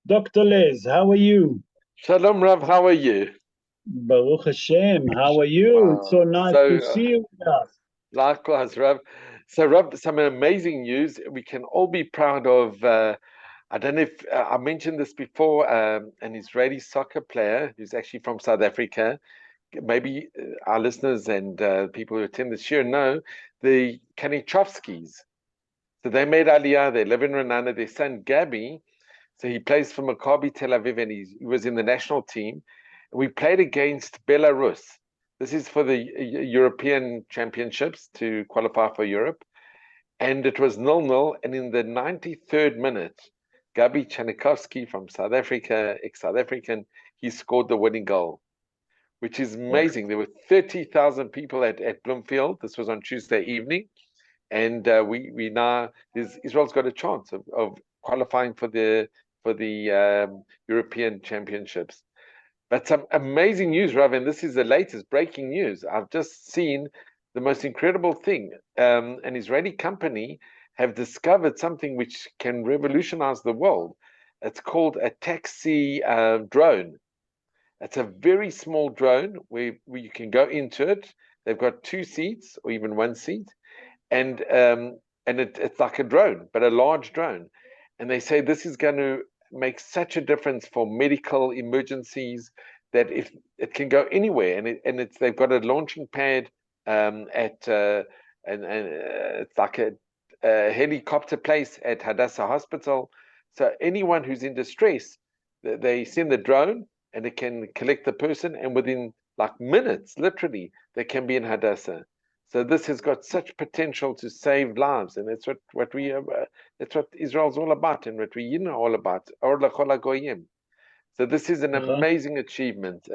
Dr. Les, how are you? Shalom, Rav. How are you? Baruch Hashem, how are you? It's so Wow. nice to see you with us. Likewise, Rav. So, Rav, some amazing news. We can all be proud of. I don't know if I mentioned this before. An Israeli soccer player who's actually from South Africa. Maybe our listeners and people who attend this year know the Kanichovskis. So they made Aliyah. They live in Renana. Their son Gabi. So he plays for Maccabi Tel Aviv, and he was in the national team. We played against Belarus. This is for the European Championships to qualify for Europe. And it was 0-0. And in the 93rd minute, Gabi Chanikovsky from South Africa, ex-South African, he scored the winning goal, which is amazing. There were 30,000 people at Bloomfield. This was on Tuesday evening. And we now, Israel's got a chance of qualifying for the European Championships. But some amazing news, Rav, and this is the latest breaking news. I've just seen the most incredible thing. An Israeli company have discovered something which can revolutionize the world. It's called a taxi drone. It's a very small drone where you can go into it. They've got 2 seats or even 1 seat, and it's like a drone, but a large drone. And they say this is going to make such a difference for medical emergencies that if it can go anywhere, and they've got a launching pad and it's like a helicopter place at Hadassah Hospital. So anyone who's in distress, they send the drone and it can collect the person, and within like minutes, literally, they can be in Hadassah. So this has got such potential to save lives, and that's what we that's what Israel's all about, and what we all about. Or l'chol hagoyim. So this is an amazing achievement,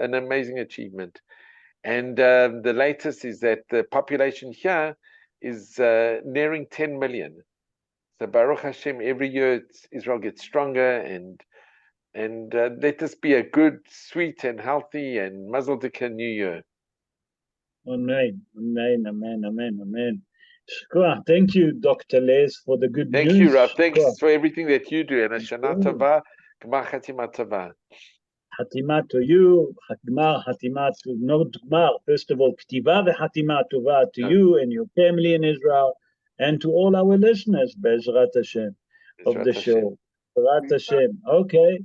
And the latest is that the population here is nearing 10 million. So Baruch Hashem, every year Israel gets stronger, and let this be a good, sweet, and healthy and Mazel Tov New Year. Amen, amen, amen, amen, amen. Thank you, Dr. Les, for the good news. Thank you, Rav. Thanks for everything that you do. And Shana Tova, Gmar Chatima Tova. Hatima to you, Hatima to not Gmar. First of all, Ktiva v'Hatima Tova to you and your family in Israel, and to all our listeners, Bezrat Hashem, of the show. Bezrat Hashem. Okay.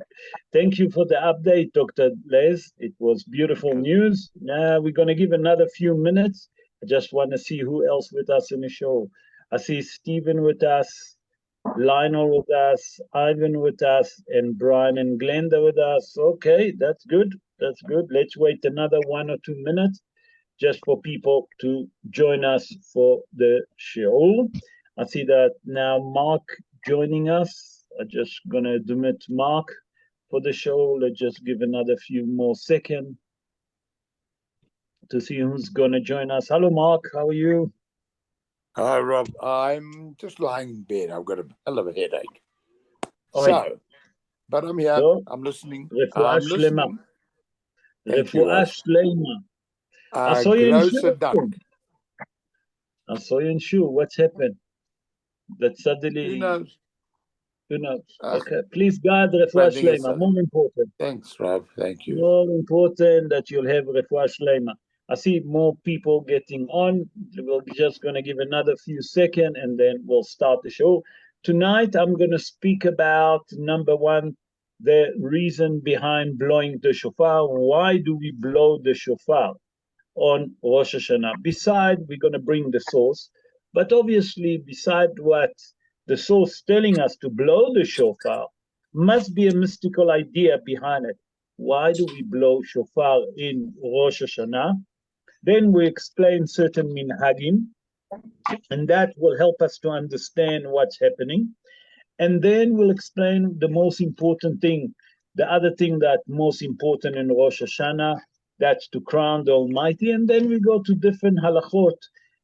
Thank you for the update, Dr. Les. It was beautiful news. Now we're going to give another few minutes. I just want to see who else with us in the show. I see Stephen with us, Lionel with us, Ivan with us, and Brian and Glenda with us. Okay, that's good. That's good. Let's wait another 1 or 2 minutes just for people to join us for the show. I see that now Mark joining us. I'm just going to admit Mark for the show. Let's just give another few more seconds to see who's going to join us. Hello, Mark. How are you? Hi, Rob. I'm just lying in bed. I've got a hell of a headache. So, but I'm here. I'm listening. I'm listening. Thank you, Rob. I saw you in Shul. I saw you in Shul. What's happened? That suddenly... Who knows? Who knows? Okay. Please, God, refuah shlema. More important. Thanks, Rob. Thank you. More important that you'll have refuah shlema. I see more people getting on. We're just going to give another few seconds and then we'll start the show. Tonight, I'm going to speak about, number one, the reason behind blowing the shofar. Why do we blow the shofar on Rosh Hashanah? Besides, we're going to bring the source. But obviously, beside what the source telling us to blow the shofar, must be a mystical idea behind it. Why do we blow shofar in Rosh Hashanah? Then we explain certain minhagim, and that will help us to understand what's happening. And then we'll explain the most important thing, the other thing that most important in Rosh Hashanah, that's to crown the Almighty. And then we go to different halachot,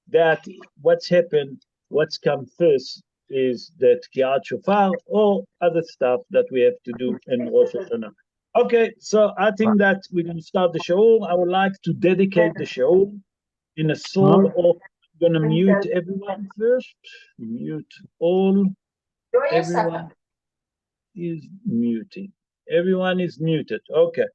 that what's happened, what's come first is that Kiat Shofar or other stuff that we have to do in Rosh Hashanah. Okay, so I think that we're going to start the show. I would like to dedicate the show in a soul of, I'm going to mute everyone first. Mute all. Everyone is muting. Everyone is muted. Okay.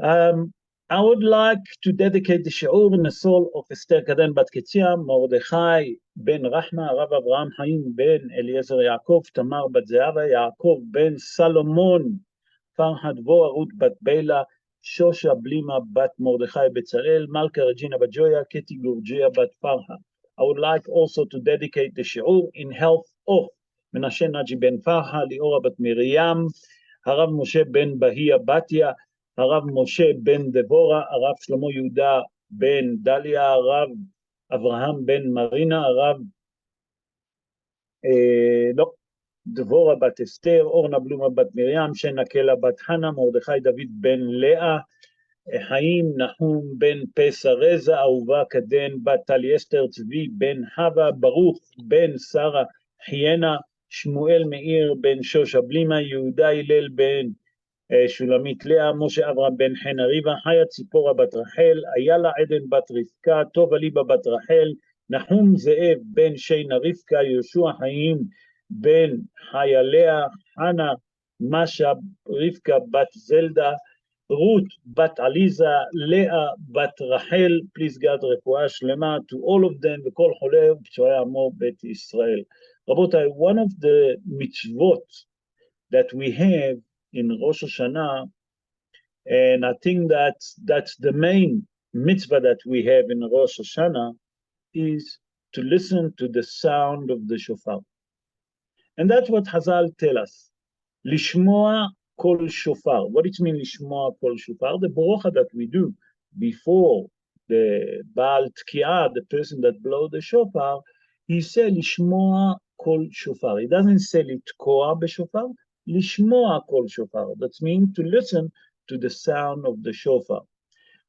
I would like to dedicate the shiur in the soul of Esther Kaden Bat Ketzia, Mordechai ben Rahma, Rav Avraham Haim ben Eliezer Yaakov, Tamar Bat Zehava, Yaakov ben Salomon, Farhad Dvorah, Ruth Bat Bela, Shosha Blima Bat Mordechai Betzalel, Malka Regina Bat Joya, Keti Gurgia Bat Farha. I would like also to dedicate the shiur in health of Menashe Naji ben Farha, Liora Bat Miriam, Harav Moshe ben Bahia Batia, הרב משה בן דבורה, הרב שלמה יהודה בן דליה, הרב אברהם בן מרינה, הרב דבורה בת אסתר, אורנה בלומה בת מרים, שנה קלה בת חנה, מרדכי דוד בן לאה, חיים נחום בן פסע רזה, אהובה קדן בת טלי אסתר, צבי בן חווה, ברוך בן שרה חיינה, שמואל מאיר בן שושה בלימה, יהודה הלל בן שולמית לאה, משה אברהם בן חנה ריבה, חיה ציפורה בת רחל, איילה עדן בת רבקה, טובה ליבה בת רחל, נחום זאב בן שינה רבקה, יהושע חיים בן חיה לאה, חנה משה רבקה בת זלדה, רות בת עליזה, לאה בת רחל, please God רפואה שלמה to all of them וכל חולה ופצועי עמו בית ישראל. רבותיי, one of the mitzvot that we have in Rosh Hashanah, and I think that's the main mitzvah that we have in Rosh Hashanah, is to listen to the sound of the shofar. And that's what Hazal tell us. Lishmoa kol shofar. What it means, lishmoa kol shofar? The brocha that we do before the Baal Tkiah, the person that blow the shofar, he said lishmoa kol shofar. He doesn't say litkoa b'shofar, lishmoa kol shofar. That means to listen to the sound of the shofar.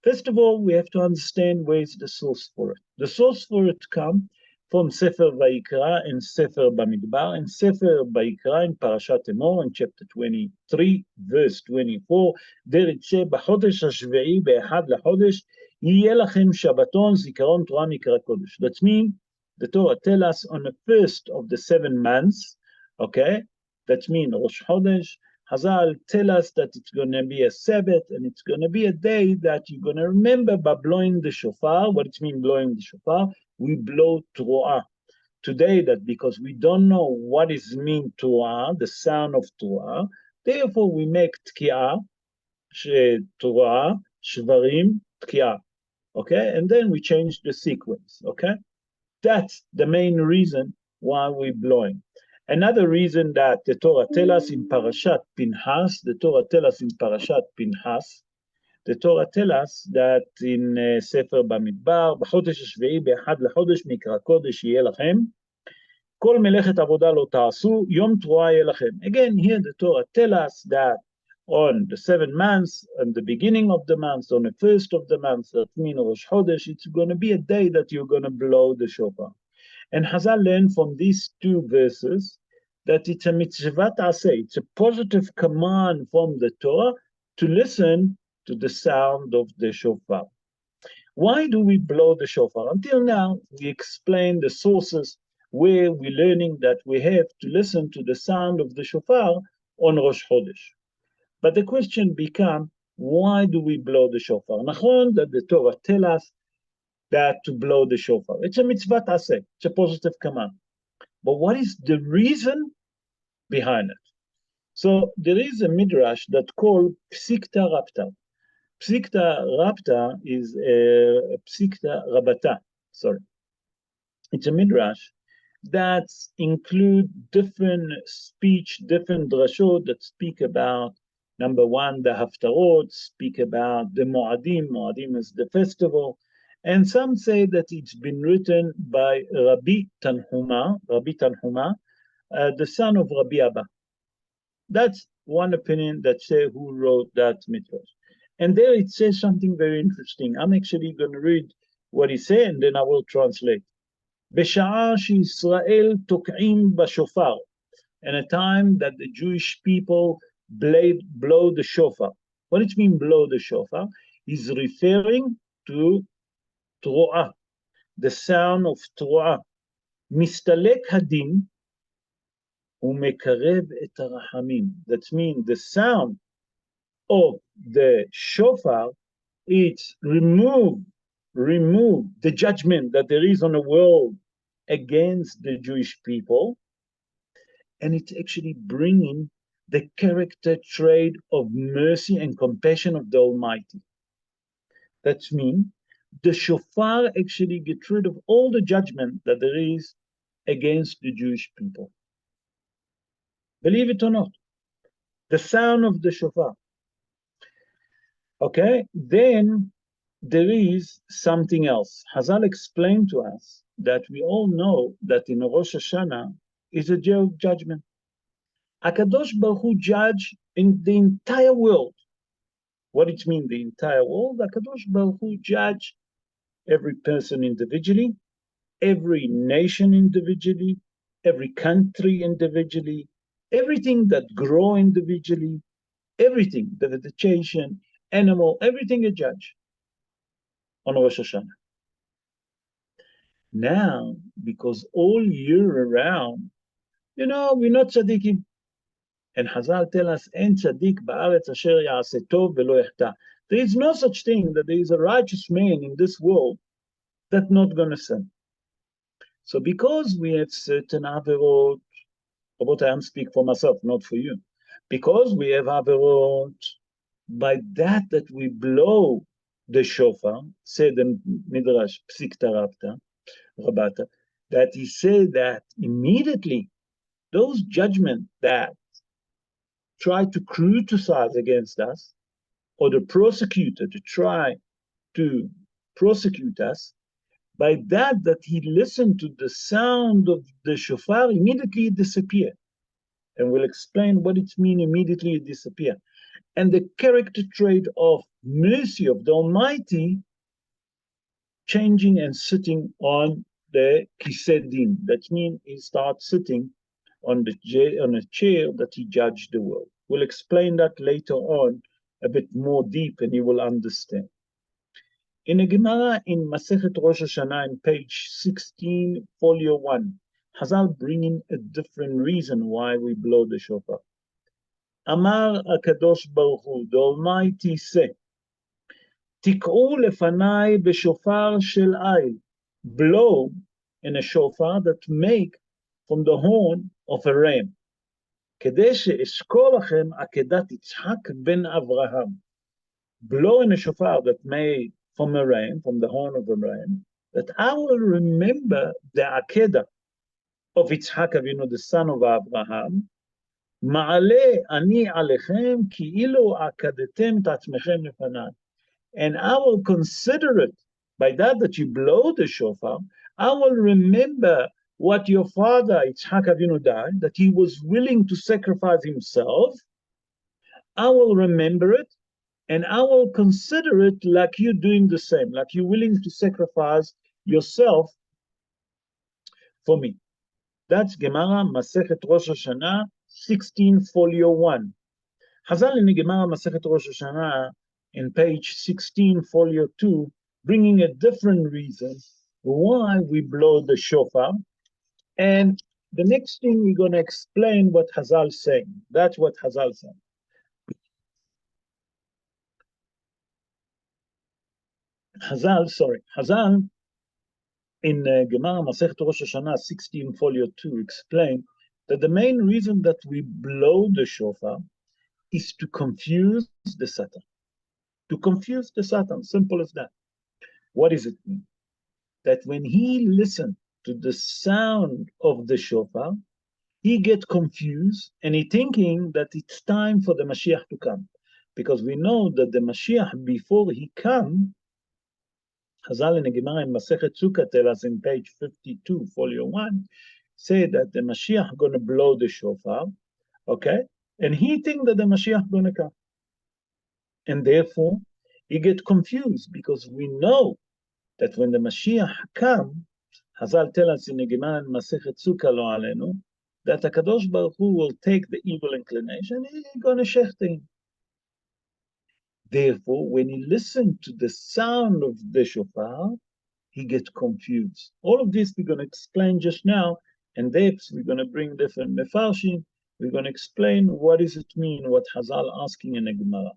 First of all, we have to understand where is the source for it. The source for it comes from Sefer Vayikra and Sefer Bamidbar, and Sefer Vayikra in Parashat Emor in chapter 23, verse 24. There it says, "B'chodesh hashve'i be'echad lachodesh yeh lachem Shabbaton zikaron Torah mikra kodesh." That means the Torah tells us on the first of the 7 months, okay? That means Rosh Chodesh. Hazal tell us that it's going to be a Sabbath and it's going to be a day that you're going to remember by blowing the shofar. What it means blowing the shofar? We blow Torah. Today, that because we don't know what is mean Torah, the sound of Torah, therefore we make Tkiah, Torah, Shvarim, Tkiah. Okay, and then we change the sequence. Okay, that's the main reason why we're blowing. Another reason that the Torah tells us in Parashat Pinchas, the Torah tells us in Parashat Pinchas, the Torah tells us that in Sefer Bamidbar, בחודש השביעי באחד לחודש מקרא קודש יהיה לכם, כל מלאכת עבודה לא תעשו, יום תרועה יהיה לכם. Again, here the Torah tells us that on the 7 months, on the beginning of the month, on the first of the month, that means Rosh Chodesh, it's going to be a day that you're going to blow the shofar. And Hazal learned from these 2 verses that it's a mitzvah aseh, it's a positive command from the Torah to listen to the sound of the shofar. Why do we blow the shofar? Until now, we explained the sources where we're learning that we have to listen to the sound of the shofar on Rosh Chodesh. But the question becomes, why do we blow the shofar? Nachon that the Torah tells us that to blow the shofar. It's a mitzvah aseh, it's a positive command. But what is the reason behind it? So there is a midrash that called Psikta Rapta. Psikta Rapta is a Psikta Rabata, sorry. It's a midrash that include different speech, different drashot that speak about, number 1, the Haftarot, speak about the Moadim. Moadim is the festival. And some say that it's been written by Rabbi Tanhuma, the son of Rabbi Abba. That's one opinion that say who wrote that midrash. And there it says something very interesting. I'm actually going to read what he said and then I will translate. בשעה שישראל תוקעים בשופר, in a time that the Jewish people blow the shofar. What it means blow the shofar? He's referring to Troah, the sound of Troah. Mistalek hadin, ומקרב את הרחמים. That means the sound of the shofar, it's remove the judgment that there is on the world against the Jewish people, and it's actually bringing the character trait of mercy and compassion of the Almighty. That means the shofar actually gets rid of all the judgment that there is against the Jewish people. Believe it or not, the sound of the shofar. Okay, then there is something else. Hazal explained to us that we all know that in Rosh Hashanah is a day of judgment. Akadosh Baruch Hu judge in the entire world. What it means, the entire world? Akadosh Baruch Hu judge every person individually, every nation individually, every country individually, everything that grow individually, everything, the vegetation, animal, everything a judge on Rosh Hashanah. Now, because all year around, we're not tzaddikim. And Hazal tell us, En tzaddik ba'aretz asher ya'aseh tov velo yachta. There is no such thing that there is a righteous man in this world that's not going to sin. So because we have certain averot, but I am speak for myself, not for you. Because we have averot, by that we blow the shofar, said the Midrash Psik Tarabta, Rabata, that he said that immediately those judgments that try to criticize against us, or the prosecutor to try to prosecute us, by that he listened to the sound of the shofar, immediately it disappeared. And we'll explain what it means immediately it disappeared. And the character trait of mercy of the Almighty changing and sitting on the kisei din. That means he starts sitting on a chair that he judged the world. We'll explain that later on a bit more deep, and you will understand. In a Gemara in Masechet Rosh Hashanah, in page 16, folio 1, Hazal bringing a different reason why we blow the shofar. Amar HaKadosh Baruch Hu, the Almighty say, Tik'u lefanai b'shofar shel ayil, blow in a shofar that make from the horn of a ram. כדי שאשכור לכם עקדת יצחק בן אברהם. Blow in a shofar that made from a ram, from the horn of a ram, that I will remember the akedah of Yitzhak Avinu, the son of Abraham. מעלה אני עליכם כאילו עקדתם את עצמכם לפניי. And I will consider it, by that you blow the shofar, I will remember what your father, Yitzhak Avinu, died, that he was willing to sacrifice himself. I will remember it, and I will consider it like you're doing the same, like you're willing to sacrifice yourself for me. That's Gemara Masechet Rosh Hashanah 16, folio 1. Hazal in Gemara Masechet Rosh Hashanah in page 16, folio 2, bringing a different reason why we blow the shofar. And the next thing we're going to explain what Hazal is saying. That's what Hazal said. Hazal in Gemara Masechet Rosh Hashanah 16, folio 2, explained that the main reason that we blow the shofar is to confuse the Satan. To confuse the Satan, simple as that. What does it mean? That when he listened to the sound of the shofar, he gets confused and he thinking that it's time for the Mashiach to come. Because we know that the Mashiach, before he come, Hazal in the Gemara in Masechet Sukkah tell us in page 52, folio 1, say that the Mashiach going to blow the shofar, okay? And he think that the Mashiach going to come. And therefore, he get confused because we know that when the Mashiach come, Hazal tell us in the Gemara in Masechet Sukkah lo alenu, that HaKadosh Baruch Hu will take the evil inclination and he's going to shecht him. Therefore, when he listened to the sound of the shofar, he gets confused. All of this we're going to explain just now in depth. We're going to bring different mefarshim. We're going to explain what does it mean, what Hazal asking in the Gemara.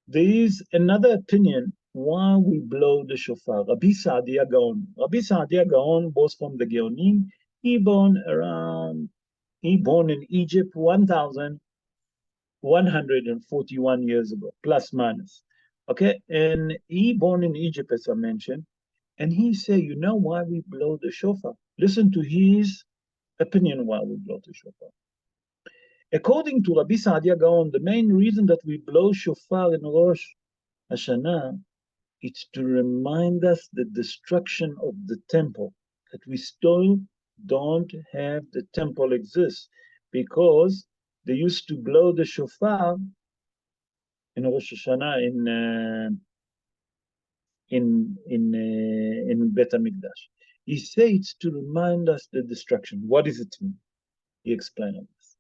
There is another opinion why we blow the shofar. Rabbi Saadia Gaon. Rabbi Saadia Gaon was from the Geonim. He born in Egypt 1,141 years ago, plus minus. Okay, and he born in Egypt, as I mentioned, and he said, you know why we blow the shofar? Listen to his opinion why we blow the shofar. According to Rabbi Saadia Gaon, the main reason that we blow shofar in Rosh Hashanah, it's to remind us the destruction of the temple, that we still don't have the temple exist, because they used to blow the shofar in Rosh Hashanah in Bet HaMikdash. He says to remind us the destruction. What does it mean? He explained on this.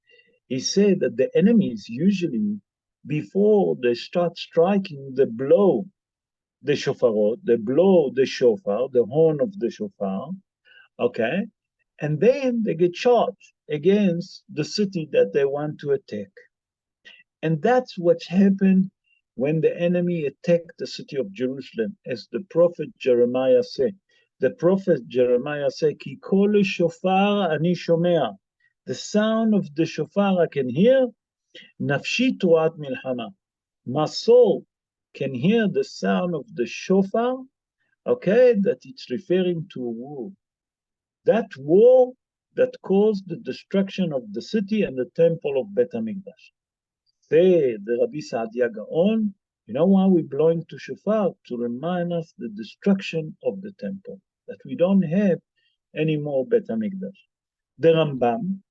He said that the enemies usually, before they start striking, they blow the shofarot, they blow the shofar, the horn of the shofar, okay? And then they get charged against the city that they want to attack. And that's what happened when the enemy attacked the city of Jerusalem, as the prophet Jeremiah said. The prophet Jeremiah said, Ki kol shofar ani shomea. The sound of the shofar I can hear, nafshi tuat milhama. My soul can hear the sound of the shofar, okay, that it's referring to a war. That war that caused the destruction of the city and the temple of Bet HaMikdash. Say the Rabbi Saadia Gaon, you know why we're blowing to shofar? To remind us the destruction of the temple, that we don't have any more Bet HaMikdash. The Rambam,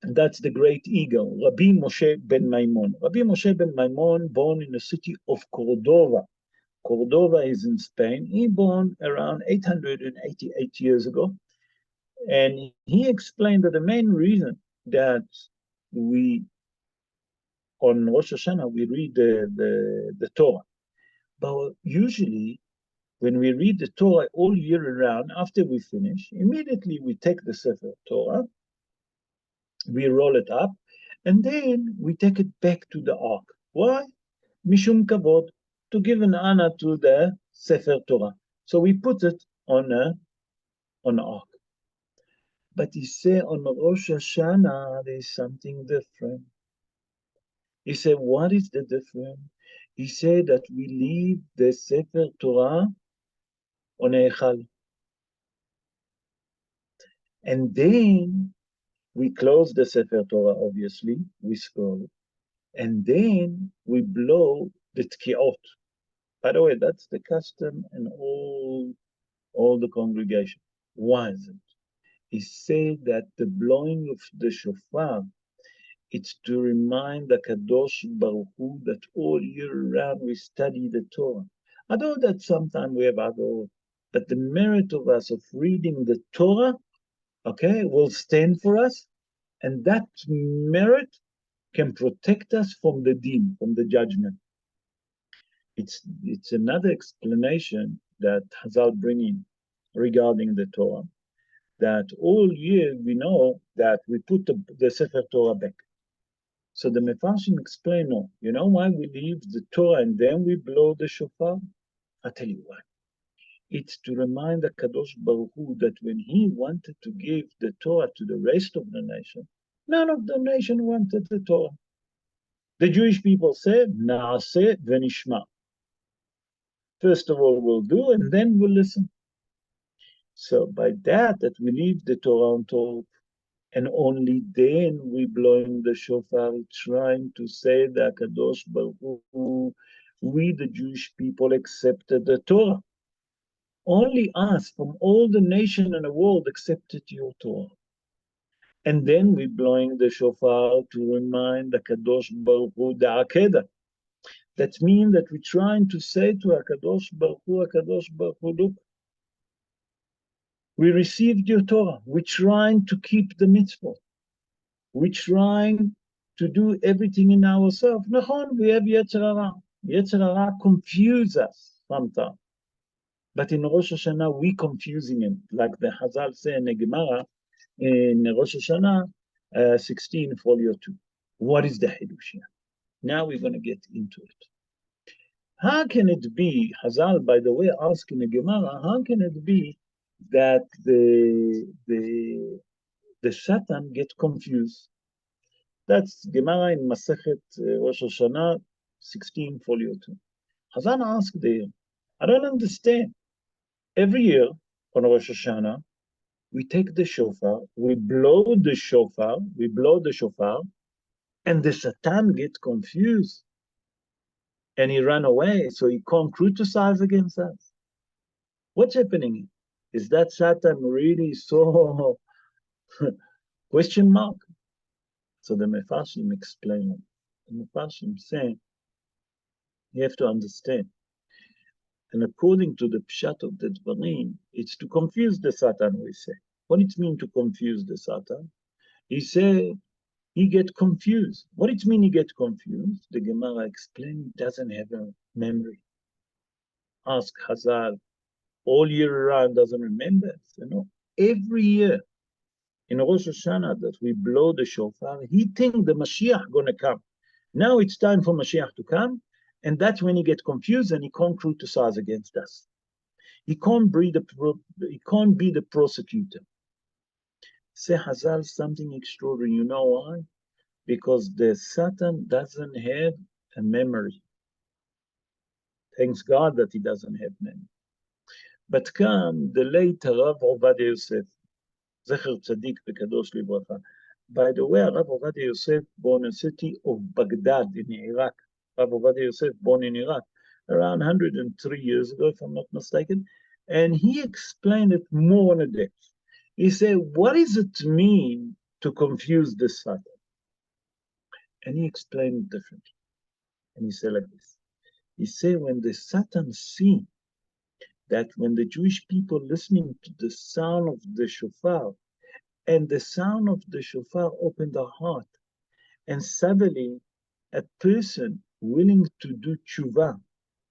and that's the great eagle, Rabbi Moshe ben Maimon. Rabbi Moshe ben Maimon, born in the city of Cordova. Cordova is in Spain. He born around 888 years ago. And he explained that the main reason that we, on Rosh Hashanah, we read the Torah. But usually, when we read the Torah all year around, after we finish, immediately we take the Sefer Torah, we roll it up, and then we take it back to the ark. Why? Mishum kavod, to give an honor to the Sefer Torah. So we put it on the ark. But he said on Rosh Hashanah, there's something different. He said, what is the difference? He said that we leave the Sefer Torah on Eichal. And then we close the Sefer Torah, obviously, we scroll it. And then we blow the Tkiot. By the way, that's the custom in all the congregation. Why is it? He said that the blowing of the shofar, it's to remind the Kadosh Baruch Hu that all year round we study the Torah. Although that sometimes we have other, but the merit of us of reading the Torah, okay, will stand for us, and that merit can protect us from the din, from the judgment. It's another explanation that Hazal bring in regarding the Torah, that all year we know that we put the Sefer Torah back. So the Mefarshim explain, no, you know why we leave the Torah and then we blow the shofar? I'll tell you why. It's to remind the Kadosh Baruch Hu that when he wanted to give the Torah to the rest of the nation, none of the nation wanted the Torah. The Jewish people said, Naaseh v'nishma. First of all, we'll do, and then we'll listen. So by that we leave the Torah on top, and only then we blowing the shofar, trying to say that Kadosh Baruch Hu, we the Jewish people accepted the Torah. Only us from all the nation in the world accepted your Torah. And then we blowing the shofar to remind the Kadosh Baruch Hu, the Akedah. That means that we're trying to say to HaKadosh Baruch Hu, look, we received your Torah. We're trying to keep the mitzvot. We're trying to do everything in ourselves. Nachon, we have Yetzer Hara. Yetzer Hara confuses us sometimes. But in Rosh Hashanah, we confusing him, like the Hazal say in the Gemara, in Rosh Hashanah 16, folio 2. What is the Hidush here? Now we're going to get into it. How can it be, Hazal, by the way, asking the Gemara, how can it be that the Satan get confused? That's Gemara in Masechet Rosh Hashanah 16, folio 2. Hazal asked there, I don't understand. Every year on Rosh Hashanah, we take the shofar, we blow the shofar, and the Satan get confused. And he ran away, so he can't criticize against us. What's happening? Is that Satan really so question mark? So the Mefarshim explain it. The Mefarshim saying, you have to understand. And according to the Pshat of the Dvarim, it's to confuse the Satan, we say. What it means to confuse the Satan? He say, he get confused. What it mean he get confused? The Gemara explained he doesn't have a memory. Ask Hazal, all year round doesn't remember. You know, every year in Rosh Hashanah that we blow the shofar, he think the Mashiach gonna come. Now it's time for Mashiach to come, and that's when he get confused and he can't criticize against us. He can't be the prosecutor. Say Hazal something extraordinary. You know why? Because the Satan doesn't have a memory. Thanks God that he doesn't have memory. But come the late Rav Ovadia Yosef, Zecher Tzadik V'Kadosh Livracha. By the way, Rav Ovadia Yosef born in the city of Baghdad in Iraq. Rav Ovadia Yosef born in Iraq around 103 years ago, if I'm not mistaken. And he explained it more in depth. He said, what does it mean to confuse the Satan? And he explained it differently. And he said like this. He said, when the Satan see that when the Jewish people listening to the sound of the shofar, and the sound of the shofar opened their heart, and suddenly a person willing to do tshuva,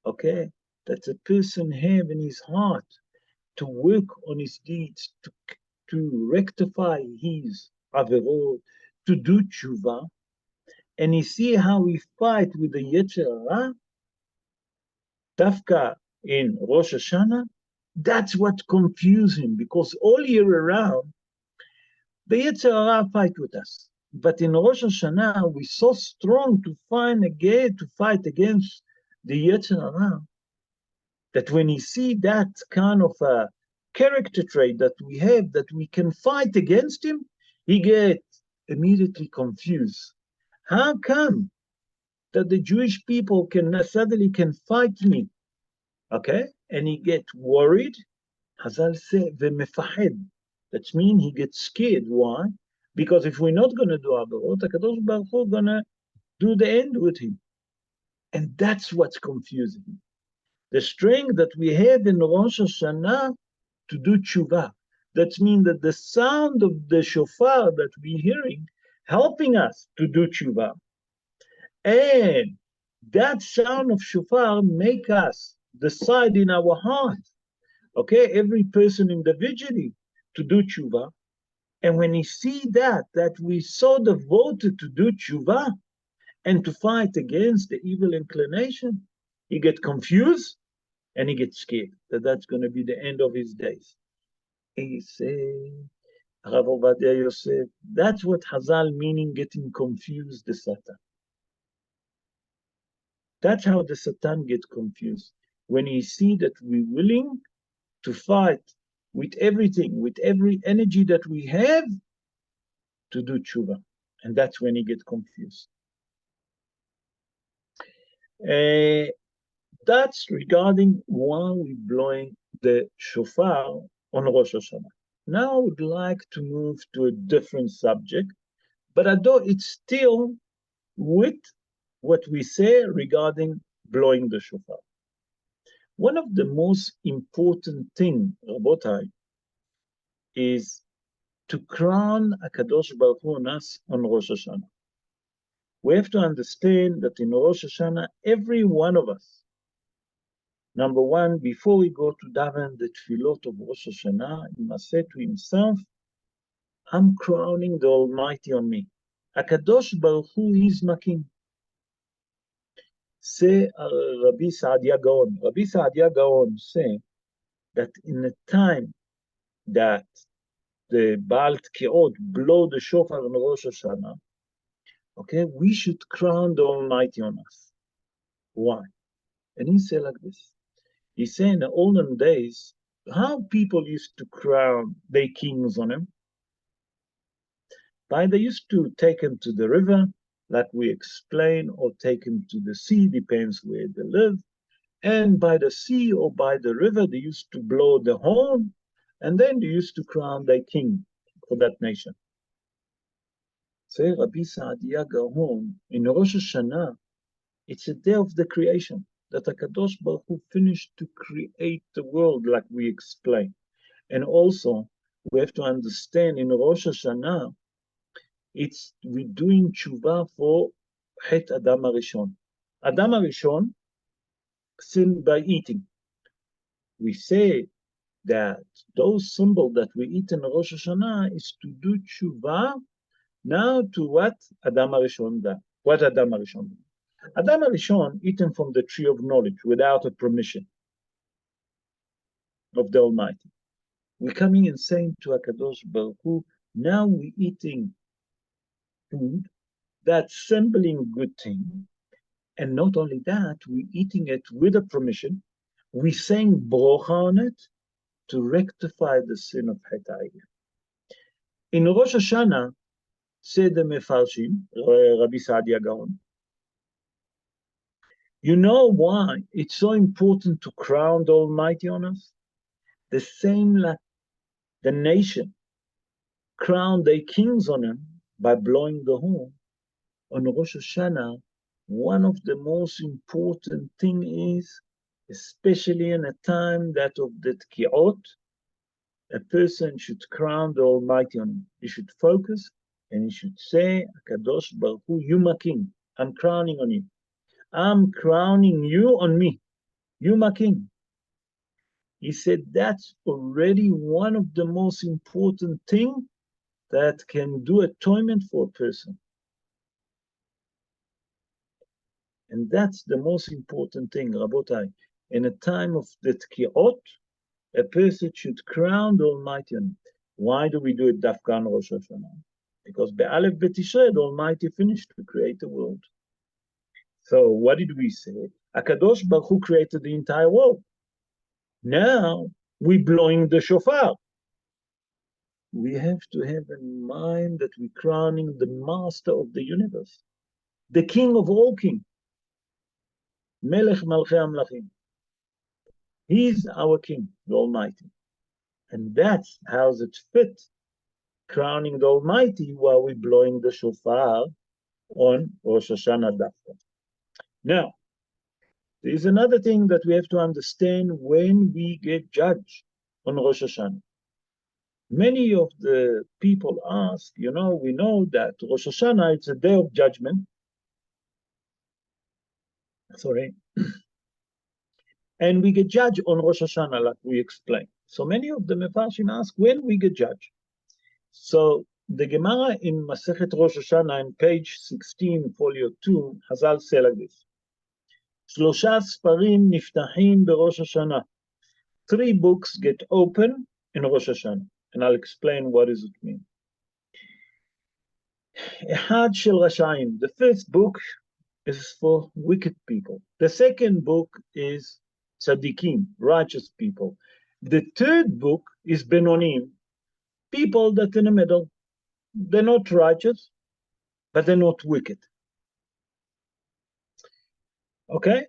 okay, that a person have in his heart to work on his deeds, to rectify his averot, to do tshuva, and you see how we fight with the Yetzer Hara, Dafka in Rosh Hashanah, that's what confused him, because all year around, the Yetzer Hara fight with us. But in Rosh Hashanah, we're so strong to fight against the Yetzer Hara, that when you see that kind of a character trait that we have, that we can fight against him, he gets immediately confused. How come that the Jewish people suddenly can fight me? Okay, and he gets worried. Hazal say v'mefahed. That means he gets scared. Why? Because if we're not going to do averot, HaKadosh Baruch Hu going to do the end with him. And that's what's confusing him. The strength that we have in Rosh Hashanah to do tshuva. That means that the sound of the shofar that we're hearing, helping us to do tshuva. And that sound of shofar make us decide in our heart, okay, every person individually to do tshuva. And when he see that we so devoted to do tshuva and to fight against the evil inclination, he get confused and he gets scared that that's going to be the end of his days. He say, Rav Ovadia Yosef, that's what Hazal meaning getting confused, the Satan. That's how the Satan gets confused. When he see that we're willing to fight with everything, with every energy that we have to do tshuva. And that's when he gets confused. That's regarding why we're blowing the shofar on Rosh Hashanah. Now I would like to move to a different subject, but although it's still with what we say regarding blowing the shofar. One of the most important things, Rabotai, is to crown HaKadosh Baruch Hu on us on Rosh Hashanah. We have to understand that in Rosh Hashanah, every one of us Number one, before we go to daven the tefillot of Rosh Hashanah, he must say to himself, I'm crowning the Almighty on me. HaKadosh Baruch Hu is my king. Say Rabbi Saadia Gaon. Rabbi Saadia Gaon say that in the time that the Baal Tkiot blow the shofar on Rosh Hashanah, okay, we should crown the Almighty on us. Why? And he say like this. He say in the olden days, how people used to crown their kings on him? By they used to take him to the river, like we explain, or take him to the sea, depends where they live. And by the sea or by the river, they used to blow the horn, and then they used to crown their king for that nation. Say Rabbi Saadia Gaon, in Rosh Hashanah, it's a day of the creation, that HaKadosh Baruch Hu finished to create the world, like we explain. And also, we have to understand in Rosh Hashanah, we're doing tshuva for Het Adam HaRishon. Adam HaRishon sinned by eating. We say that those symbols that we eat in Rosh Hashanah is to do tshuva now to what Adam HaRishon did. What Adam HaRishon did. Adam HaRishon eaten from the tree of knowledge without a permission of the Almighty. We're coming and saying to HaKadosh Baruch Hu, now we're eating food that's symboling good thing. And not only that, we're eating it with a permission. We're saying brocha on it to rectify the sin of Het HaEgel. In Rosh Hashanah, said the Mefarshim, Rabbi Saadia Gaon, you know why it's so important to crown the Almighty on us? The same like the nation crowned their kings on him by blowing the horn. On Rosh Hashanah, one of the most important thing is, especially in a time that of the Tkiot, a person should crown the Almighty on him. He should focus and he should say, HaKadosh Baruch Hu, you my king. I'm crowning on you. I'm crowning you on me. You my king. He said that's already one of the most important things that can do atonement for a person. And that's the most important thing, Rabotai. In a time of the Tkiot, a person should crown the Almighty on it. Why do we do it Dafka on Rosh Hashanah? Because Be'alef B'Tishrei, the Almighty finished to create the world. So what did we say? HaKadosh Baruch Hu created the entire world. Now we're blowing the shofar. We have to have in mind that we're crowning the master of the universe, the king of all kings, Melech Malchei Amlachim. He's our king, the Almighty. And that's how it fits, crowning the Almighty while we're blowing the shofar on Rosh Hashanah Dafka. Now, there's another thing that we have to understand when we get judged on Rosh Hashanah. Many of the people ask, we know that Rosh Hashanah, it's a day of judgment. Sorry. And we get judged on Rosh Hashanah, like we explained. So many of the Mefarshim ask, when we get judged? So the Gemara in Masechet Rosh Hashanah, in page 16, folio 2, Hazal say like this. Shlosha Sfarim Niftahim Berosh Hashanah. 3 books get open in Rosh Hashanah. And I'll explain what does it mean. Ehad Shel Rashaim. The first book is for wicked people. The second book is Tzadikim, righteous people. The third book is Benonim, people that in the middle. They're not righteous, but they're not wicked. Okay?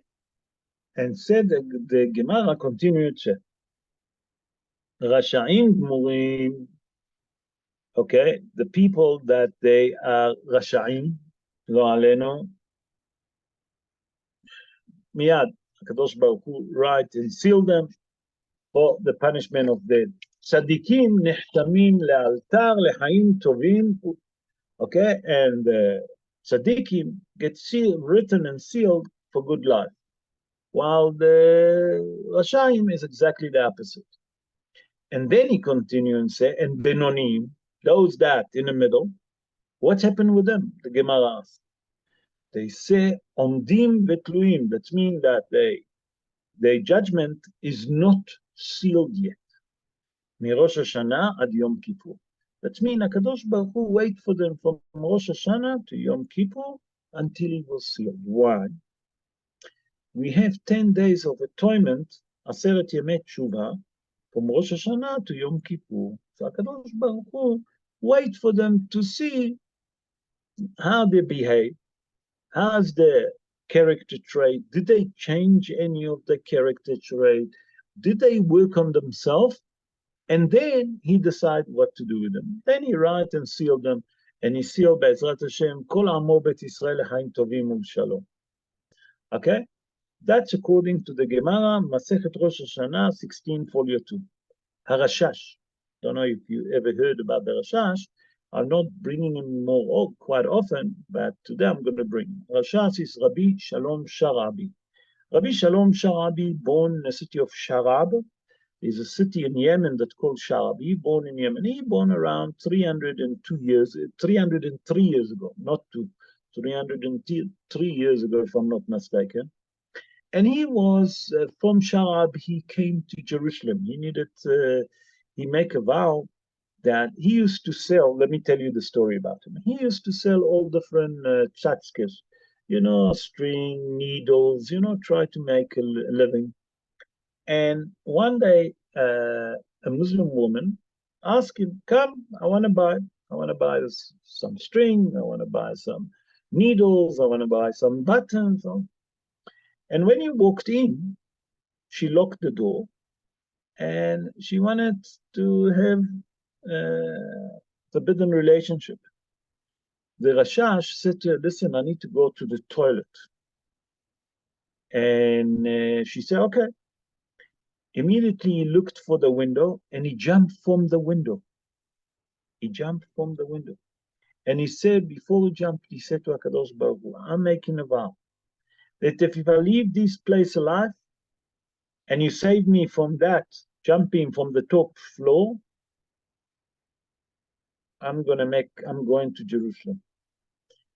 And said the Gemara continued, Rashaim Gmurim, okay, the people that they are Rashaim, Lo Aleno, Miyad, HaKadosh Baruch Hu write and seal them for the punishment of death. Tzadikim nehtamim lealtar lechaim tovim, okay, and tzadikim get sealed, written and sealed for good life. while the Rashaim is exactly the opposite. And then he continues and say, and Benonim, those that in the middle, what happened with them? The Gemara asks. They say, Omdim Vetluim, that means that their judgment is not sealed yet. Mirosh Hashanah ad Yom Kippur. That means HaKadosh Baruch Hu wait for them from Rosh Hashanah to Yom Kippur until it was sealed. Why? We have 10 days of atonement, Aseret Yemei Tshuva, from Rosh Hashanah to Yom Kippur. So HaKadosh Baruch Hu wait for them to see how they behave, how's their character trait, did they change any of the character trait, did they work on themselves, and then he decide what to do with them. Then he write and seal them, and he seal Be'ezrat Hashem, Kol Amo Bet Yisrael Chaim Tovim U'Shalom. Okay? That's according to the Gemara, Masechet Rosh Hashanah 16, folio 2. Harashash. Don't know if you ever heard about the Rashash. I'm not bringing him more quite often, but today I'm going to bring him. Rashash is Rabbi Shalom Sharabi. Rabbi Shalom Sharabi, born in the city of Sharab. There's a city in Yemen that's called Sharabi, born in Yemen. He born around 303 years ago, not 303 years ago, if I'm not mistaken. And he was from Sharab, he came to Jerusalem. He make a vow that he used to sell. Let me tell you the story about him. He used to sell all different tzatzkes, string, needles, try to make a living. And one day, a Muslim woman asked him, come, I want to buy some string, I want to buy some needles, I want to buy some buttons. And when he walked in, she locked the door, and she wanted to have a forbidden relationship. The Rashash said to her, listen, I need to go to the toilet. And she said, okay. Immediately he looked for the window, and he jumped from the window. And he said, before he jumped, he said to HaKadosh Baruch Hu, I'm making a vow that if I leave this place alive, and you save me from that, jumping from the top floor, I'm going to Jerusalem.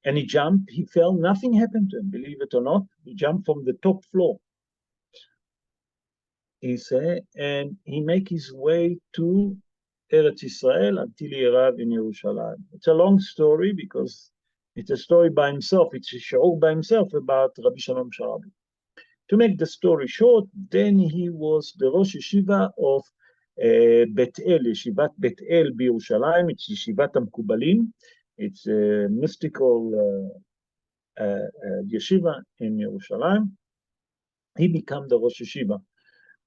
And he jumped, he fell, nothing happened to him, believe it or not. He jumped from the top floor. He said, and he make his way to Eretz Israel until he arrived in Yerushalayim. It's a long story because it's a story by himself. It's a shiur by himself about Rabbi Shalom Sharabi. To make the story short, then he was the Rosh Yeshiva of Bet El, Yeshivat Bet El Yerushalayim. It's Yeshivat HaMekubalim. It's a mystical yeshiva in Yerushalayim. He became the Rosh Yeshiva.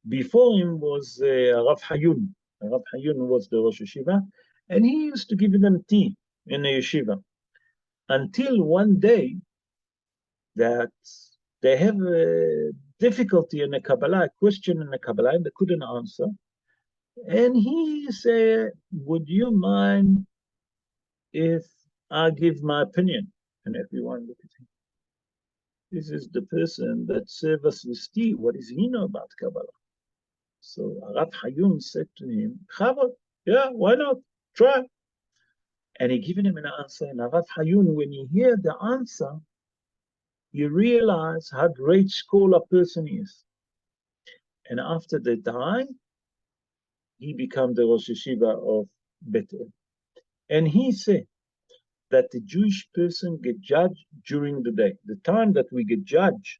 Before him was Rav Hayun. Rav Hayun was the Rosh Yeshiva, and he used to give them tea in the yeshiva. Until one day that they have a difficulty in the Kabbalah, a question in the Kabbalah, and they couldn't answer. And he said, would you mind if I give my opinion? And everyone looked at him. This is the person that serves us with tea. What does he know about Kabbalah? So Rav Hayun said to him, Chava, yeah, why not? Try. And he given him an answer. And Rav Hayun, when he heard the answer, you realize how great scholar a person is. And after they die, he became the Rosh Yeshiva of Bethel. And he said that the Jewish person get judged during the day. The time that we get judged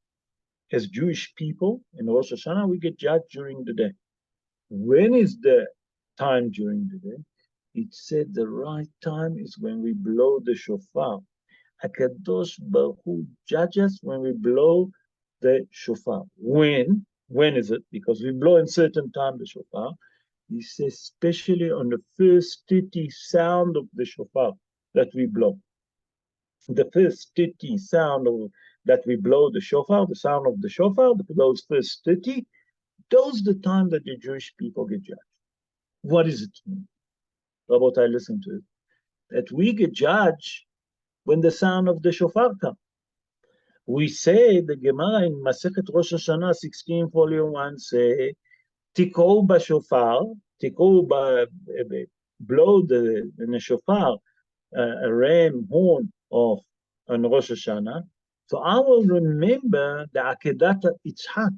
as Jewish people in Rosh Hashanah, we get judged during the day. When is the time during the day? It said the right time is when we blow the shofar. HaKadosh Baruch Hu judges when we blow the shofar. When is it? Because we blow in certain time the shofar. He says especially on the first 30 sound of the shofar that we blow. The first 30 sound that we blow the shofar, the sound of the shofar, those first 30, those the time that the Jewish people get judged. What does it mean? Rabotai, listen to it. That we get judged when the sound of the shofar comes. We say, the Gemara in Masechet Rosh Hashanah 16 volume 1 say, Tikou b'shofar, Tikou blow the shofar, a ram horn of on Rosh Hashanah. So I will remember the Akedat Yitzhak.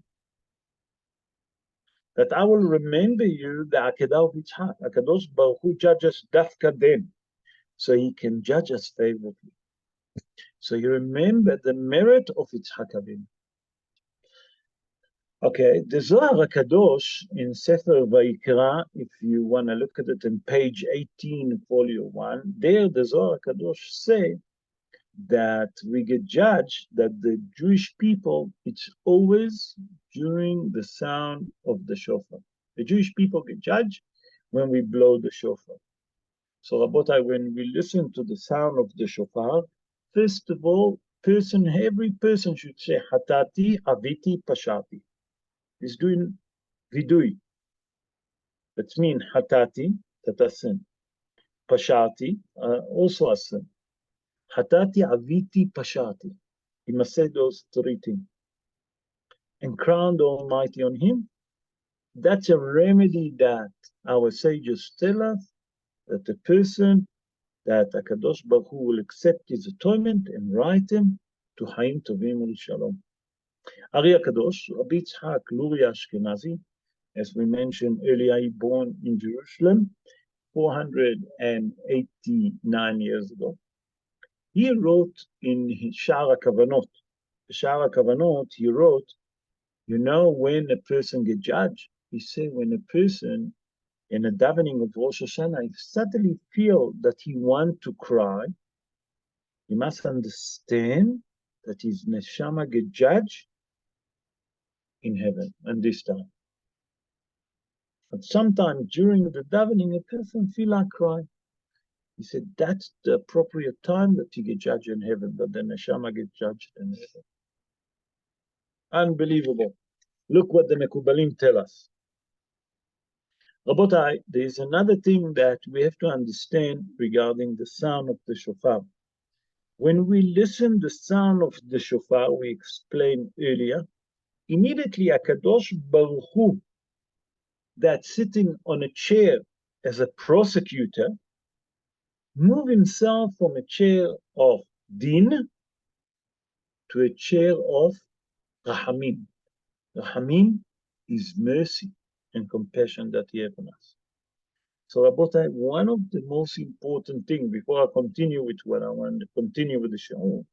That I will remember you the Akedah of Yitzhak. Akadosh Baruch Hu judges dafka them, so he can judge us favorably. So you remember the merit of Yitzhak Avinu. Okay, the Zohar HaKadosh in Sefer Vayikra, if you want to look at it in page 18, folio 1, there the Zohar HaKadosh say that we get judged that the Jewish people, it's always during the sound of the shofar. The Jewish people get judged when we blow the shofar. So Rabotai, when we listen to the sound of the shofar, first of all, every person should say, Hatati, Aviti, Pashati. He's doing vidui. That means Hatati, that a sin. Pashati, also a sin. Hatati, Aviti, Pashati. He must say those three things. And crown the Almighty on him. That's a remedy that our sages tell us, that the person that HaKadosh Baruch Hu will accept his atonement and write him to Haim Tovim Ul Shalom. Ari HaKadosh, Rabbi Yitzhak Luria Ashkenazi, as we mentioned earlier, he born in Jerusalem 489 years ago. He wrote in his Sha'ar HaKavanot. The Sha'ar HaKavanot, he wrote, you know, when a person gets judged, he said when a person in a davening of Rosh Hashanah, if suddenly feel that he wants to cry, he must understand that his neshama get judged in heaven and this time. But sometimes during the davening, a person feel like crying. He said that's the appropriate time that he get judged in heaven, that the neshama get judged in heaven. Unbelievable. Look what the Mekubalim tell us. Rabotai, there is another thing that we have to understand regarding the sound of the shofar. When we listen the sound of the shofar, we explained earlier, immediately HaKadosh Baruch Hu, that's sitting on a chair as a prosecutor, move himself from a chair of din to a chair of rahamim. Rahamim is mercy and compassion that he has on us. So Rabotai, one of the most important things, before I continue with what I want to continue with the show,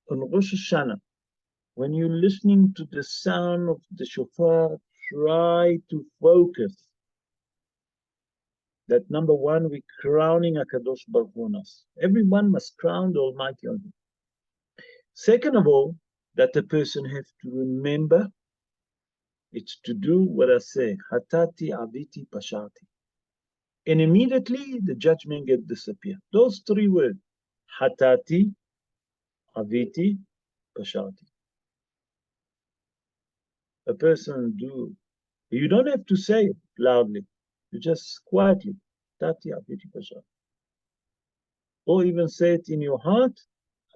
on Rosh Hashanah, when you're listening to the sound of the shofar, try to focus that number one, we're crowning HaKadosh Baruch Hu on us. Everyone must crown the Almighty on him. Second of all, that the person has to remember, it's to do what I say, Hatati, Aviti, Pashati. And immediately the judgment gets disappear. Those three words, Hatati, Aviti, Pashati. A person do, you don't have to say it loudly. You just quietly, Hatati, Aviti, Pashati. Or even say it in your heart,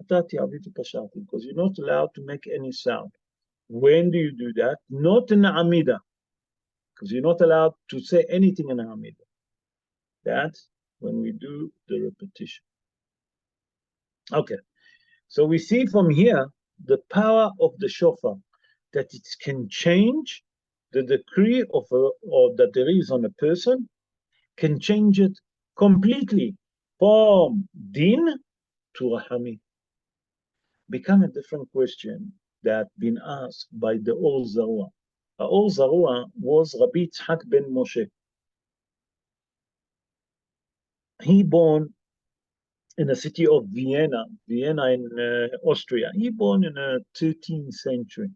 Hatati, Aviti, Pashati, because you're not allowed to make any sound. When do you do that? Not in the Amida, because you're not allowed to say anything in the Amida. That's when we do the repetition. Okay, so we see from here the power of the shofar, that it can change the decree of or that there is on a person, can change it completely from din to rahami. Become a different question that been asked by the Or Zarua. Or Zarua was Rabbi Yitzhak ben Moshe. He born in the city of Vienna in Austria. He born in the 13th century.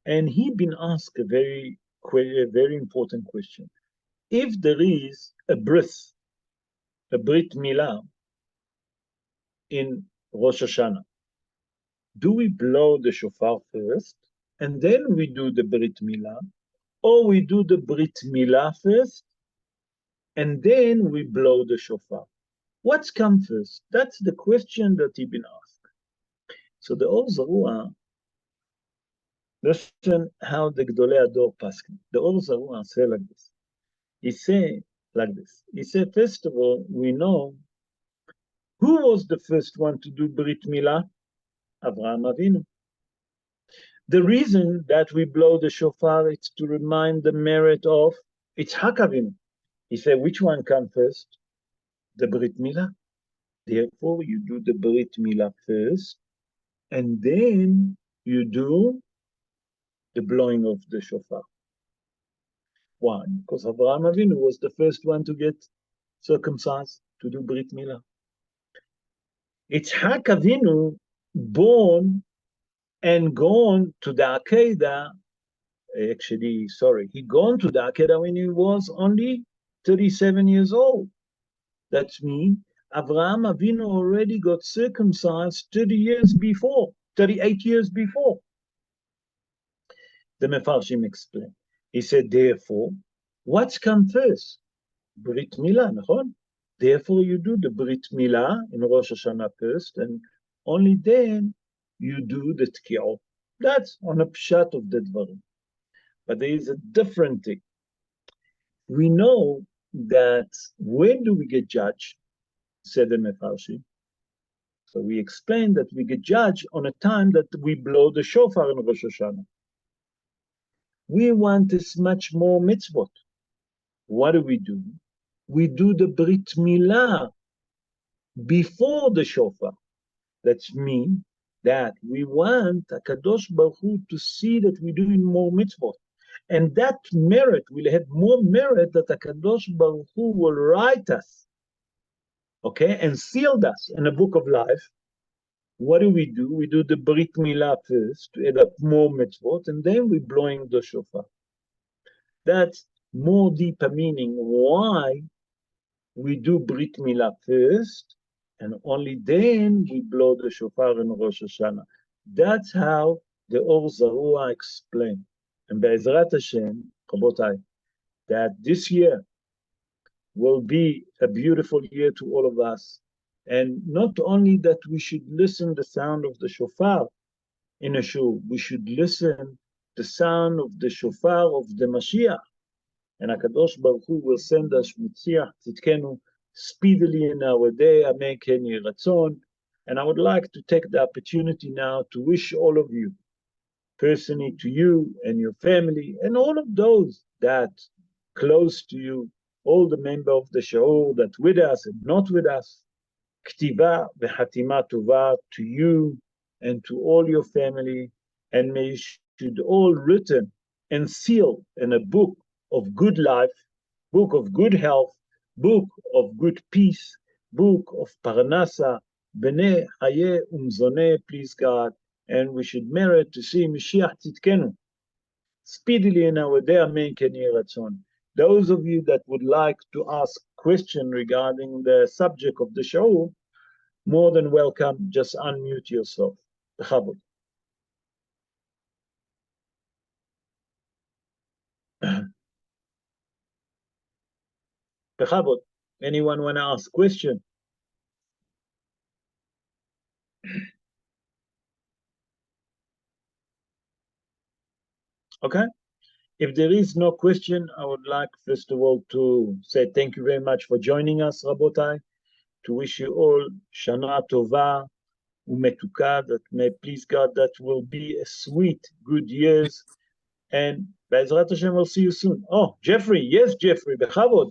And he been asked a very important question. If there is a brit milah in Rosh Hashanah, do we blow the shofar first and then we do the brit milah, or we do the brit milah first and then we blow the shofar? What's come first? That's the question that he been asked. So the Or Zarua, listen how the Gdolei Ador Paskin. The Or Zarua say like this. He say like this. He said, first of all, we know who was the first one to do Brit Milah? Avraham Avinu. The reason that we blow the shofar is to remind the merit of Yitzhak Avinu. He said, which one come first? The Brit Milah. Therefore, you do the Brit Milah first, and then you do the blowing of the shofar. Why? Because Avraham Avinu was the first one to get circumcised, to do Brit Milah. Yitzhak Avinu, born and gone to the Akedah, he gone to the Akedah when he was only 37 years old. That means Avraham Avinu already got circumcised 30 years before, 38 years before. The Mefarshim explained. He said, therefore, what's come first? Brit Milah, נכון? Therefore, you do the Brit Milah in Rosh Hashanah first, and only then you do the Tki'ah. That's on a pshat of the Dvarim. But there is a different thing. We know that when do we get judged, said the Mefarshim. So we explained that we get judged on a time that we blow the shofar in Rosh Hashanah. We want as much more mitzvot. What do? We do the Brit Milah before the shofar. That means that we want HaKadosh Baruch Hu to see that we're doing more mitzvot. And that merit will have more merit that HaKadosh Baruch Hu will write us, okay, and sealed us in a book of life. What do? We do the Brit Milah first to add up more mitzvot, and then we're blowing the shofar. That's more deeper meaning why we do Brit Milah first, and only then we blow the shofar in Rosh Hashanah. That's how the Or Zarua explained. And Be'ezrat Hashem, Rabotai, that this year will be a beautiful year to all of us. And not only that we should listen the sound of the shofar in a shul, we should listen the sound of the shofar of the Mashiach. And HaKadosh Baruch Hu will send us Mitziach Tzidkenu speedily in our day, Amen Ken Yeh Ratzon. And I would like to take the opportunity now to wish all of you, personally to you and your family, and all of those that close to you, all the members of the Sha'ur that with us and not with us, Ktiva v'Hatima Tova to you and to all your family, and may you should all written and sealed in a book of good life, book of good health, book of good peace, book of Parnasa, B'nei Hayeh Umzoneh, please God, and we should merit to see Mashiach Tzidkenu speedily in our day, Amen Ken Yeh Ratzon. Those of you that would like to ask question regarding the subject of the show, more than welcome, just unmute yourself. Bechavod. Bechavod. Anyone want to ask question? Okay. If there is no question, I would like, first of all, to say thank you very much for joining us, Rabotai, to wish you all Shana Tova Umetuka, that may please God, that will be a sweet, good years. And Be'ezrat Hashem, we'll see you soon. Oh, Jeffrey. Yes, Jeffrey. Bechavod.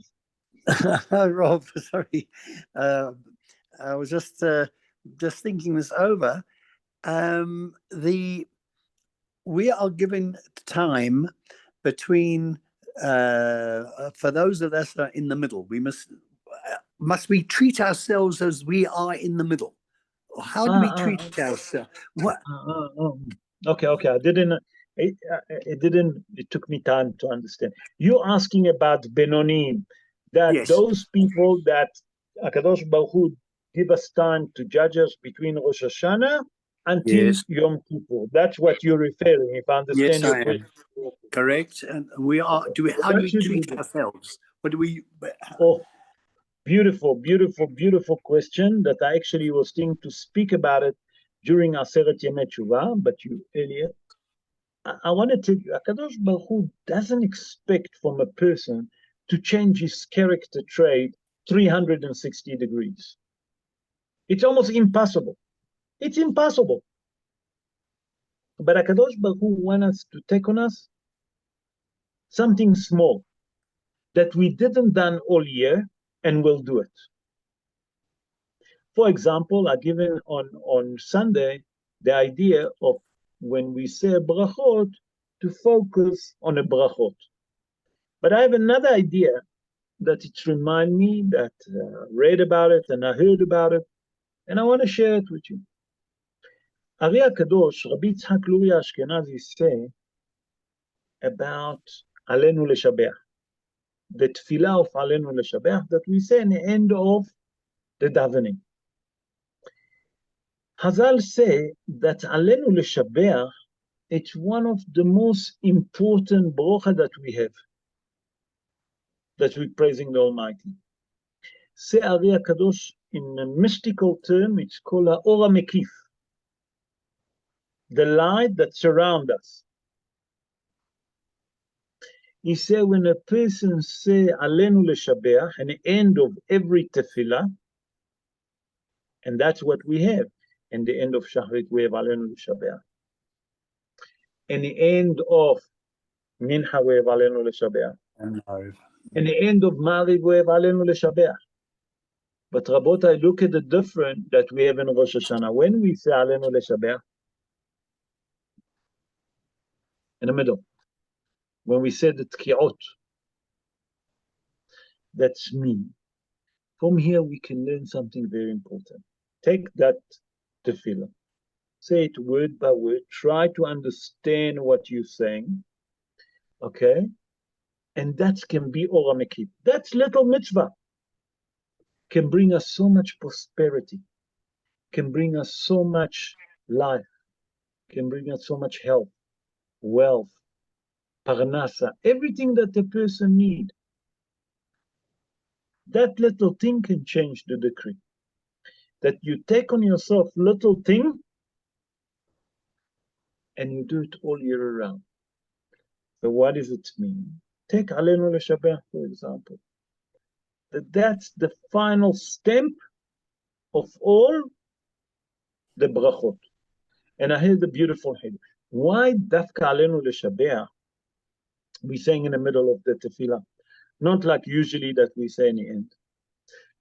Rob, sorry. I was just thinking this over. We are given time between for those of us that are in the middle. We must we treat ourselves as we are in the middle? Or how do we treat ourselves? What? Okay. It took me time to understand. You're asking about Benonim, that yes. Those people that HaKadosh Baruch Hu give us time to judge us between Rosh Hashanah until yes. Yom Kippur. That's what you're referring, if I understand your question. Correct. And we are. How do we treat ourselves? What do we? Oh, beautiful question that I actually was thinking to speak about it during Aseret Yemei Tshuva, but you earlier, I want to tell you, HaKadosh Baruch Hu doesn't expect from a person to change his character trait 360 degrees. It's almost impossible. It's impossible. But HaKadosh Baruch Hu wants us to take on us something small that we didn't done all year and will do it. For example, I given on Sunday the idea of when we say brachot to focus on a brachot. But I have another idea that it remind me that I read about it and I heard about it, and I want to share it with you. Ari HaKadosh, Rabbi Yitzhak Luria Ashkenazi say about Alenu Leshabeach, the tefillah of Alenu Leshabeach that we say in the end of the davening. Hazal say that Alenu Leshabeach, it's one of the most important brocha that we have, that we're praising the Almighty. Say Ari HaKadosh, in a mystical term, it's called Ha'or HaMekif, the light that surrounds us. He said when a person say Alenu Leshabeach, at the end of every tefillah, and that's what we have. In the end of Shachrit, we have Alenu Leshabeach. In the end of Mincha, we have Alenu Leshabeach. In the end of Mariv, we have Alenu Leshabeach. But Rabotai, look at the difference that we have in Rosh Hashanah. When we say Alenu Leshabeach, in the middle, when we say the Tki'ot, that's me. From here, we can learn something very important. Take that tefillah, say it word by word, try to understand what you're saying, okay? And that can be Ha'or HaMekif. That's little mitzvah. Can bring us so much prosperity, can bring us so much life, can bring us so much health, wealth, parnasa, everything that the person needs. That little thing can change the decree. That you take on yourself little thing and you do it all year around. So what does it mean? Take Alenu Leshabeach, for example. That's the final stamp of all the brachot. And I heard the beautiful hymn. Why Dafka Alenu Leshabeach we saying in the middle of the tefillah? Not like usually that we say in the end.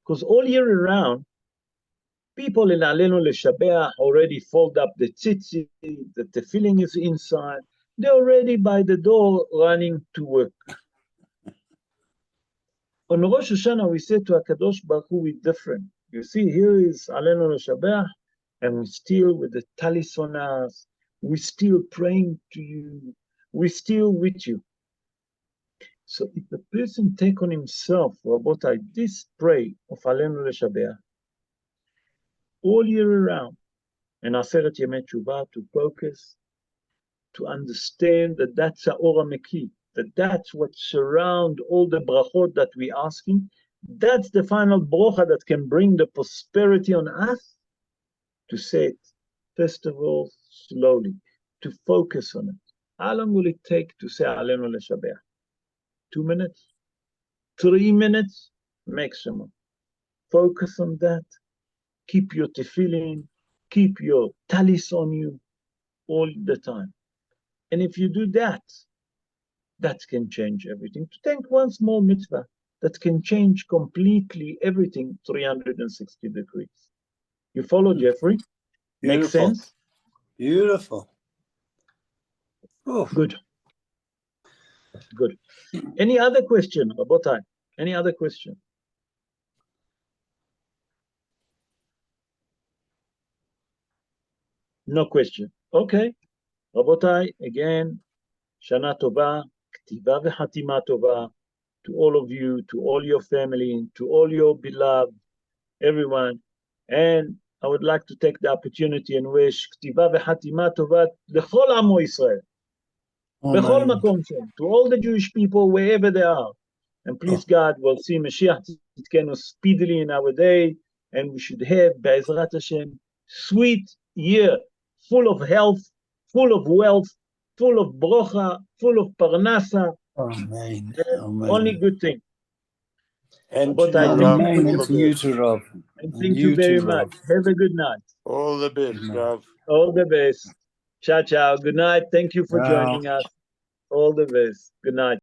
Because all year around, people in Alenu Leshabeach already fold up the tzitzit, the tefillin is inside. They're already by the door running to work. On Rosh Hashanah, we say to HaKadosh Baruch Hu, we're different. You see, here is Alenu Leshabeach, and we're still with the talis on us. We're still praying to you. We're still with you. So if the person take on himself, Rabotai, this pray of Alenu Leshabeach, all year around, and Aseret Yemei Tshuva, to focus, to understand that that's Ha'or HaMekif, that's what surrounds all the brachot that we're asking. That's the final bracha that can bring the prosperity on us. To say it, first of all, slowly, to focus on it. How long will it take to say Alenu Leshabeach? 2 minutes? 3 minutes? Maximum. Focus on that. Keep your tefillin, keep your talis on you all the time. And if you do that, that can change everything. To take one small mitzvah, that can change completely everything 360 degrees. You follow, Jeffrey? Beautiful. Makes sense? Beautiful. Oh. Good. Good. Any other question, Rabotai? Any other question? No question. Okay. Rabotai, again, Shana Tova, Ktiva v'Chatima Tova, to all of you, to all your family, to all your beloved, everyone. And I would like to take the opportunity and wish Ktiva v'Chatima Tova l'chol Amo Yisrael, b'chol makom shem, to all the Jewish people wherever they are. And please God, we'll see Mashiach Tzidkenu speedily in our day, and we should have, Be'ezrat Hashem, sweet year full of health, full of wealth, full of brocha, full of parnasa. Amen. Only good thing. And But to I you, thank Rav, you for all your the To you best. too, Rob. and And thank you you very too, much. Rob. Have a good night. All the best, Rav. All the best. Ciao, ciao. Good night. Thank you for Ciao. joining us. All the best. Good night.